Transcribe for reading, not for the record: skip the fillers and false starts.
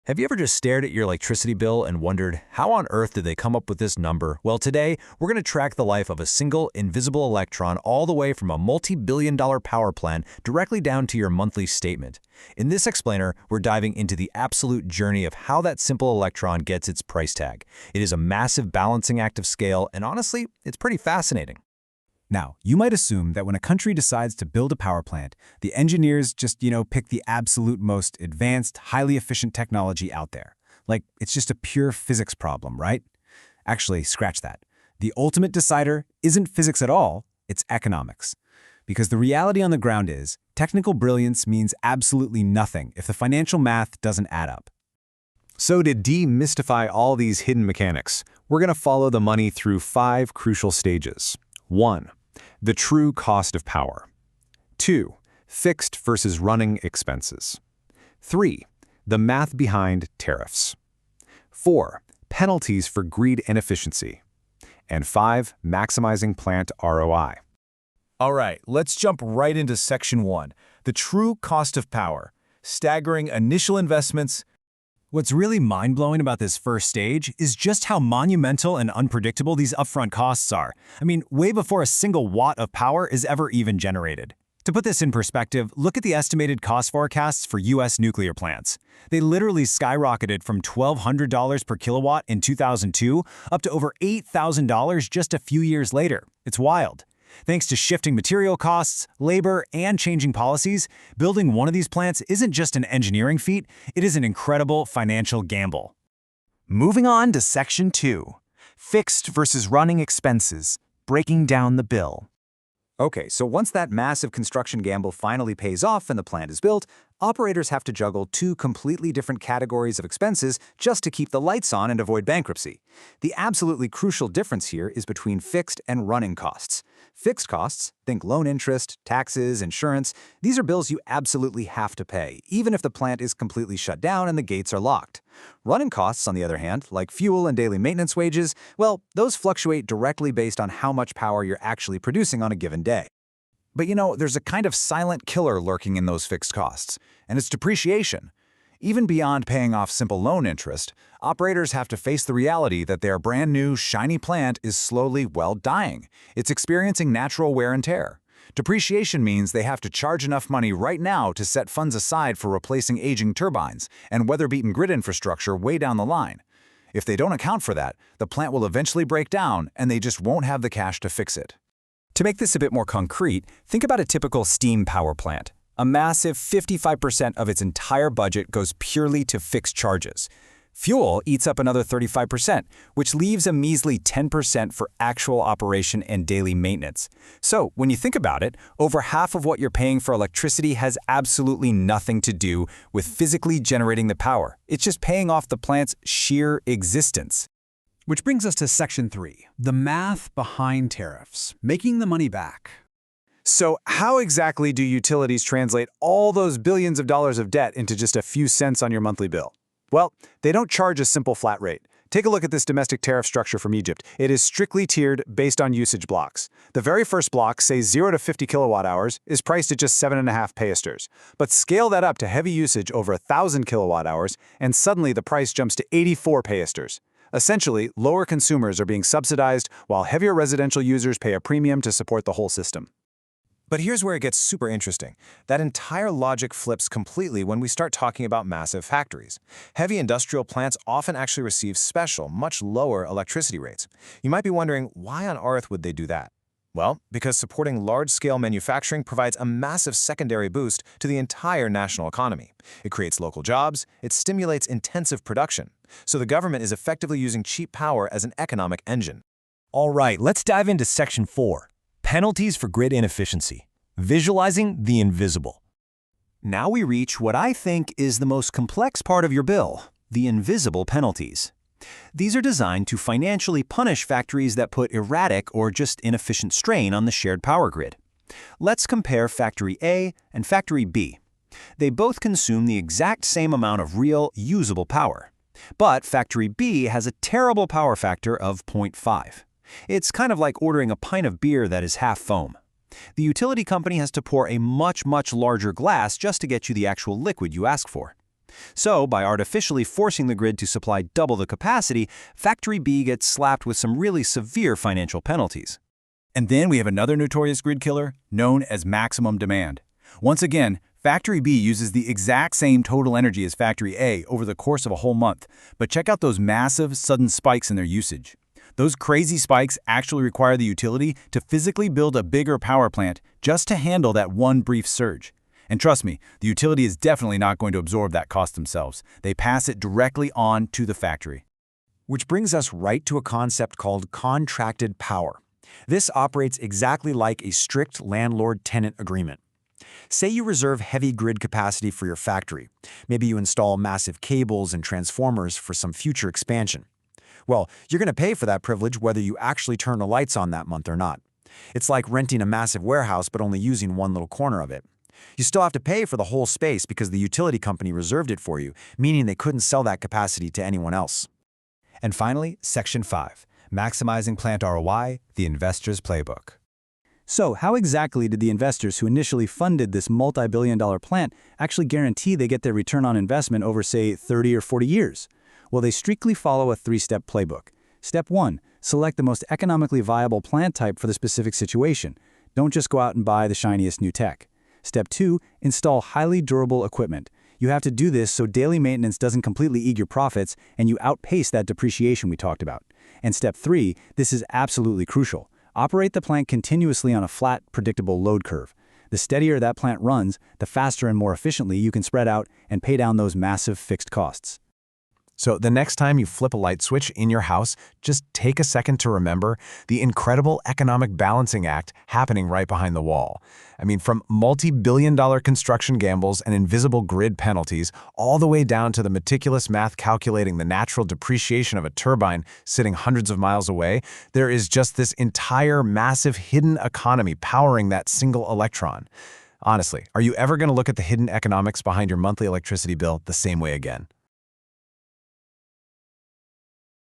Have you ever just stared at your electricity bill and wondered, how on earth did they come up with this number? Well, today, we're going to track the life of a single, invisible electron all the way from a multi-billion-dollar power plant directly down to your monthly statement. In this explainer, we're diving into the absolute journey of how that simple electron gets its price tag. It is a massive balancing act of scale, and honestly, it's pretty fascinating. Now, you might assume that when a country decides to build a power plant, the engineers just, pick the absolute most advanced, highly efficient technology out there. Like, it's just a pure physics problem, right? Actually, scratch that. The ultimate decider isn't physics at all, it's economics. Because the reality on the ground is, technical brilliance means absolutely nothing if the financial math doesn't add up. So to demystify all these hidden mechanics, we're going to follow the money through 5 crucial stages. 1. The true cost of power. 2. Fixed versus running expenses. 3. The math behind tariffs. 4. Penalties for greed and efficiency. And 5. Maximizing plant ROI. All right, let's jump right into Section 1, the true cost of power, staggering initial investments. What's really mind-blowing about this first stage is just how monumental and unpredictable these upfront costs are. I mean, way before a single watt of power is ever even generated. To put this in perspective, look at the estimated cost forecasts for U.S. nuclear plants. They literally skyrocketed from $1,200 per kilowatt in 2002 up to over $8,000 just a few years later. It's wild. Thanks to shifting material costs, labor, and changing policies, building one of these plants isn't just an engineering feat, it is an incredible financial gamble. Moving on to Section 2, Fixed versus Running Expenses, breaking down the bill. Okay, so once that massive construction gamble finally pays off and the plant is built, operators have to juggle 2 completely different categories of expenses just to keep the lights on and avoid bankruptcy. The absolutely crucial difference here is between fixed and running costs. Fixed costs, think loan interest, taxes, insurance, these are bills you absolutely have to pay, even if the plant is completely shut down and the gates are locked. Running costs, on the other hand, like fuel and daily maintenance wages, well, those fluctuate directly based on how much power you're actually producing on a given day. But there's a kind of silent killer lurking in those fixed costs, and it's depreciation. Even beyond paying off simple loan interest, operators have to face the reality that their brand new, shiny plant is slowly, dying. It's experiencing natural wear and tear. Depreciation means they have to charge enough money right now to set funds aside for replacing aging turbines and weather-beaten grid infrastructure way down the line. If they don't account for that, the plant will eventually break down and they just won't have the cash to fix it. To make this a bit more concrete, think about a typical steam power plant. A massive 55% of its entire budget goes purely to fixed charges. Fuel eats up another 35%, which leaves a measly 10% for actual operation and daily maintenance. So, when you think about it, over half of what you're paying for electricity has absolutely nothing to do with physically generating the power. It's just paying off the plant's sheer existence. Which brings us to Section 3, the math behind tariffs, making the money back. So how exactly do utilities translate all those billions of dollars of debt into just a few cents on your monthly bill? Well, they don't charge a simple flat rate. Take a look at this domestic tariff structure from Egypt. It is strictly tiered based on usage blocks. The very first block, say 0 to 50 kilowatt hours, is priced at just 7.5 payasters. But scale that up to heavy usage over 1,000 kilowatt hours, and suddenly the price jumps to 84 payasters. Essentially, lower consumers are being subsidized, while heavier residential users pay a premium to support the whole system. But here's where it gets super interesting. That entire logic flips completely when we start talking about massive factories. Heavy industrial plants often actually receive special, much lower electricity rates. You might be wondering, why on earth would they do that? Well, because supporting large-scale manufacturing provides a massive secondary boost to the entire national economy. It creates local jobs, it stimulates intensive production. So the government is effectively using cheap power as an economic engine. All right, let's dive into Section 4, Penalties for Grid Inefficiency, Visualizing the Invisible. Now we reach what I think is the most complex part of your bill, the invisible penalties. These are designed to financially punish factories that put erratic or just inefficient strain on the shared power grid. Let's compare Factory A and Factory B. They both consume the exact same amount of real, usable power. But Factory B has a terrible power factor of 0.5. It's kind of like ordering a pint of beer that is half foam. The utility company has to pour a much larger glass just to get you the actual liquid you ask for. So, by artificially forcing the grid to supply double the capacity, Factory B gets slapped with some really severe financial penalties. And then we have another notorious grid killer, known as maximum demand. Once again, Factory B uses the exact same total energy as Factory A over the course of a whole month, but check out those massive, sudden spikes in their usage. Those crazy spikes actually require the utility to physically build a bigger power plant just to handle that one brief surge. And trust me, the utility is definitely not going to absorb that cost themselves. They pass it directly on to the factory. Which brings us right to a concept called contracted power. This operates exactly like a strict landlord-tenant agreement. Say you reserve heavy grid capacity for your factory. Maybe you install massive cables and transformers for some future expansion. Well, you're going to pay for that privilege whether you actually turn the lights on that month or not. It's like renting a massive warehouse but only using one little corner of it. You still have to pay for the whole space because the utility company reserved it for you, meaning they couldn't sell that capacity to anyone else. And finally, Section 5, Maximizing Plant ROI, the Investor's Playbook. So, how exactly did the investors who initially funded this multi-billion-dollar plant actually guarantee they get their return on investment over, say, 30 or 40 years? Well, they strictly follow a three-step playbook. Step 1, select the most economically viable plant type for the specific situation. Don't just go out and buy the shiniest new tech. Step 2, install highly durable equipment. You have to do this so daily maintenance doesn't completely eat your profits and you outpace that depreciation we talked about. And Step 3, this is absolutely crucial. Operate the plant continuously on a flat, predictable load curve. The steadier that plant runs, the faster and more efficiently you can spread out and pay down those massive fixed costs. So the next time you flip a light switch in your house, just take a second to remember the incredible economic balancing act happening right behind the wall. I mean, from multi-billion-dollar construction gambles and invisible grid penalties, all the way down to the meticulous math calculating the natural depreciation of a turbine sitting hundreds of miles away, there is just this entire massive hidden economy powering that single electron. Honestly, are you ever going to look at the hidden economics behind your monthly electricity bill the same way again?